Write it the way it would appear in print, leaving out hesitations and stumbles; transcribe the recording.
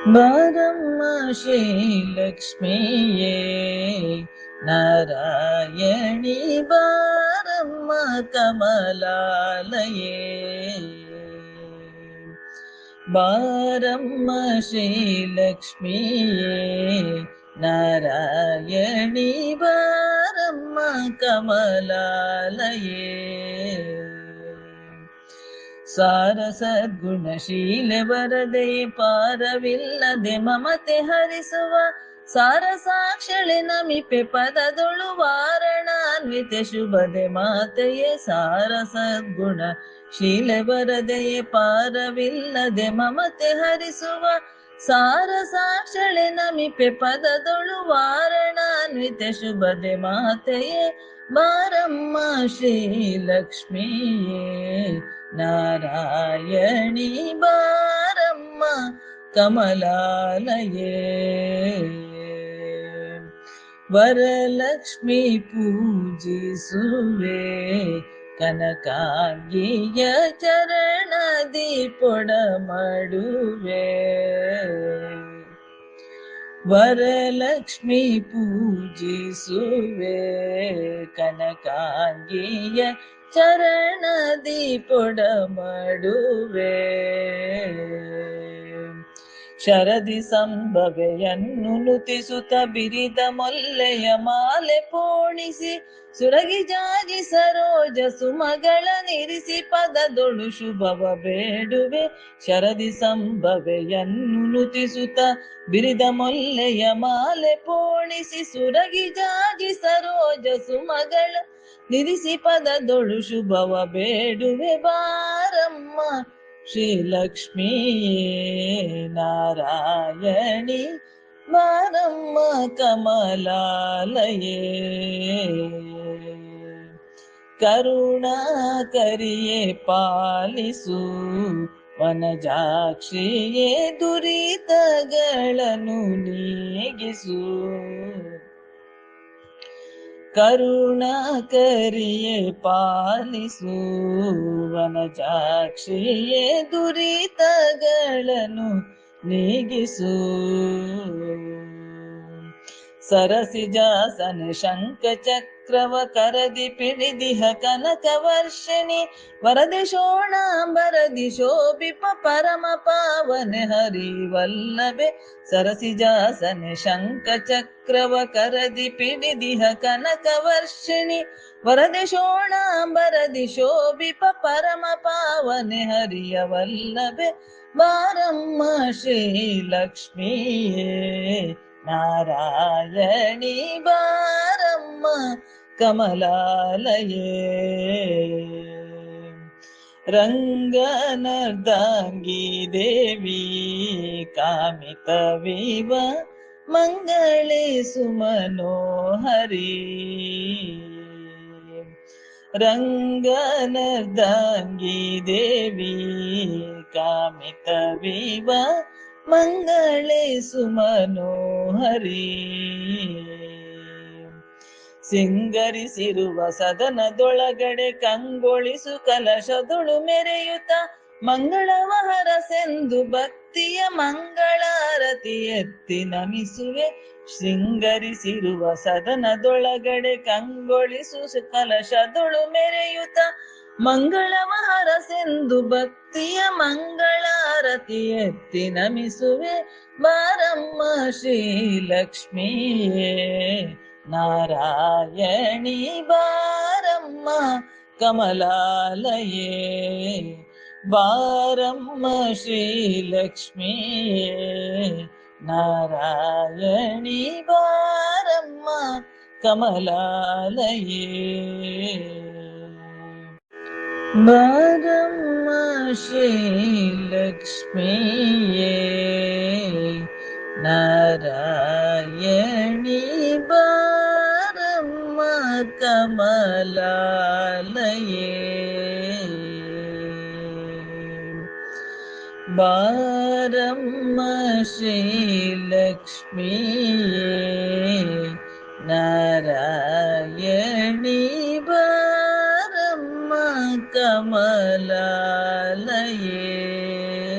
ಬಾರಮ್ಮ ಶ್ರೀಲಕ್ಷ್ಮಿಯೇ ನಾರಾಯಣಿ ಬಾರಮ್ಮ ಕಮಲಾಲಯೇ ಬಾರಮ್ಮ ಶ್ರೀಲಕ್ಷ್ಮಿಯೇ ನಾರಾಯಣಿ ಬಾರಮ್ಮ ಕಮಲಾಲಯೇ ಸಾರ ಸದ್ಗುಣಶೀಲೆ ವರದೆ ಪಾರವಿಲ್ಲದೆ ಮಮತೆ ಹರಿಸುವ ಸಾರ ಸಾಕ್ಷಳೆ ನಮಿಪೆ ಪದದೊಳು ವಾರಣಾನ್ವಿತೆ ಶುಭದೆ ಮಾತೆಯೇ ಸಾರ ಸದ್ಗುಣ ಶೀಲೆ ವರದೆಯೇ ಪಾರವಿಲ್ಲದೆ ಮಮತೆ ಹರಿಸುವ ಸಾರ ಸಾಕ್ಷಳೆ ನಮಿಪೆ ಪದದೊಳು ವಾರಣಾನ್ವಿತೆ ಶುಭದೆ ಮಾತೆಯೇ ಬಾರಮ್ಮ ಶ್ರೀಲಕ್ಷ್ಮಿಯೇ ನಾರಾಯಣಿ ಬಾರಮ್ಮ ಕಮಲಾಲಯೇ ವರಲಕ್ಷ್ಮಿ ಪೂಜಿಸುವೆ ಕನಕಾಂಗಿಯ ಚರಣದಿ ಪೊಡಮಡುವೆ ವರಲಕ್ಷ್ಮಿ ಪೂಜಿಸುವೆ ಕನಕಾಂಗಿಯ ಚರಣದಿ ಪೊಡಮಡುವೆ ಶರದಿ ಸಂಭವೆಯನ್ನು ನುತಿಸುತ್ತ ಬಿರಿದ ಮೊಲ್ಲೆಯ ಮಾಲೆ ಪೋಣಿಸಿ ಸುರಗಿ ಜಾಜಿ ಸರೋಜ ಸುಮಗಳ ನಿರಿಸಿ ಪದದೊಳು ಶುಭವ ಬೇಡುವೆ ಶರದಿ ಸಂಭವೆಯನ್ನು ನುತಿಸುತ್ತ ಬಿರಿದ ಮೊಲ್ಲೆಯ ಮಾಲೆ ಪೋಣಿಸಿ ಸುರಗಿ ಜಾಜಿ ಸರೋಜ ಸುಮಗಳ ನಿರಿಸಿ ಪದದೊಳು ಶುಭವ ಬೇಡುವೆ ಬಾರಮ್ಮ ಶ್ರೀಲಕ್ಷ್ಮಿಯೇ ನಾರಾಯಣಿ ಬಾರಮ್ಮ ಕಮಲಾಲಯೇ ಕರುಣಾಕರಿಯೇ ಪಾಲಿಸು ವನಜಾಕ್ಷಿಯೇ ದುರಿತಗಳನ್ನು ನೀಗಿಸು ಕರುಣಾಕರಿಯೇ ಪಾಲಿಸು ವನಜಾಕ್ಷಿಯೇ ದುರಿತಗಳನ್ನು ನೀಗಿಸು ಸರಸಿಜಾಸನ ಶಂಖ ಚಕ್ರವ ಕರದಿ ಪಿಡಿದಿಹ ಕನಕ ವರ್ಷಿಣಿ ವರದೆ ಶೋಣಾಂಬರದಿ ಶೋಭಿಪ ಪರಮ ಪಾವನೆ ಹರಿವಲ್ಲಭೆ ಸರಸಿಜಾಸನ ಶಂಖ ಚಕ್ರವ ಕರದಿ ಪಿಡಿದಿಹ ಕನಕ ವರ್ಷಿಣಿ ವರದೆ ಶೋಣಾಂಬರದಿ ಶೋಭಿಪ ಪರಮ ಪಾವನೆ ಹರಿಯವಲ್ಲಭೆ ಬಾರಮ್ಮ ಶ್ರೀಲಕ್ಷ್ಮಿಯೇ ನಾರಾಯಣಿ ಬಾರಮ್ಮ ಕಮಲಾಲಯೇ ರಂಗನರ್ಧಾಂಗಿ ದೇವಿ ಕಾಮಿತವಿವ ಮಂಗಳೇ ಸುಮನೋಹರಿ ರಂಗನರ್ಧಾಂಗಿ ದೇವಿ ಕಾಮಿತವಿವ ಮಂಗಳೇ ಸುಮನೋಹರಿ ಸಿಂಗರಿಸಿರುವ ಸದನದೊಳಗಡೆ ಕಂಗೊಳಿಸು ಕಲಶದೊಳು ಮೆರೆಯುತ್ತ ಮಂಗಳವ ಹರಸೆಂದು ಭಕ್ತಿಯ ಮಂಗಳಾರತಿ ಎತ್ತಿ ನಮಿಸುವೆ ಸಿಂಗರಿಸಿರುವ ಸದನದೊಳಗಡೆ ಕಂಗೊಳಿಸು ಕಲಶದೊಳು ಮೆರೆಯುತ್ತ ಮಂಗಳವ ಹರಸೆಂದು ಭಕ್ತಿಯ ಮಂಗಳಾರತಿ ಎತ್ತಿ ನಮಿಸುವೆ ಬಾರಮ್ಮ ಶ್ರೀಲಕ್ಷ್ಮಿಯೇ ನಾರಾಯಣಿ ಬಾರಮ್ಮ ಕಮಲಾಲಯೇ ಬಾರಮ್ಮ ಶ್ರೀಲಕ್ಷ್ಮಿಯೇ ನಾರಾಯಣಿ ಬಾರಮ್ಮ ಕಮಲಾಲಯೇ ಬಾರಮ್ಮ ಶ್ರೀಲಕ್ಷ್ಮಿಯೇ ನಾರಾಯಣಿ ಬಾರಮ್ಮ ಕಮಲಾಲಯೇ ಬಾರಮ್ಮ ಶ್ರೀಲಕ್ಷ್ಮಿಯೇ ನಾರಾಯಣಿ ಬಾರಮ್ಮ ಕಮಲಾಲಯೇ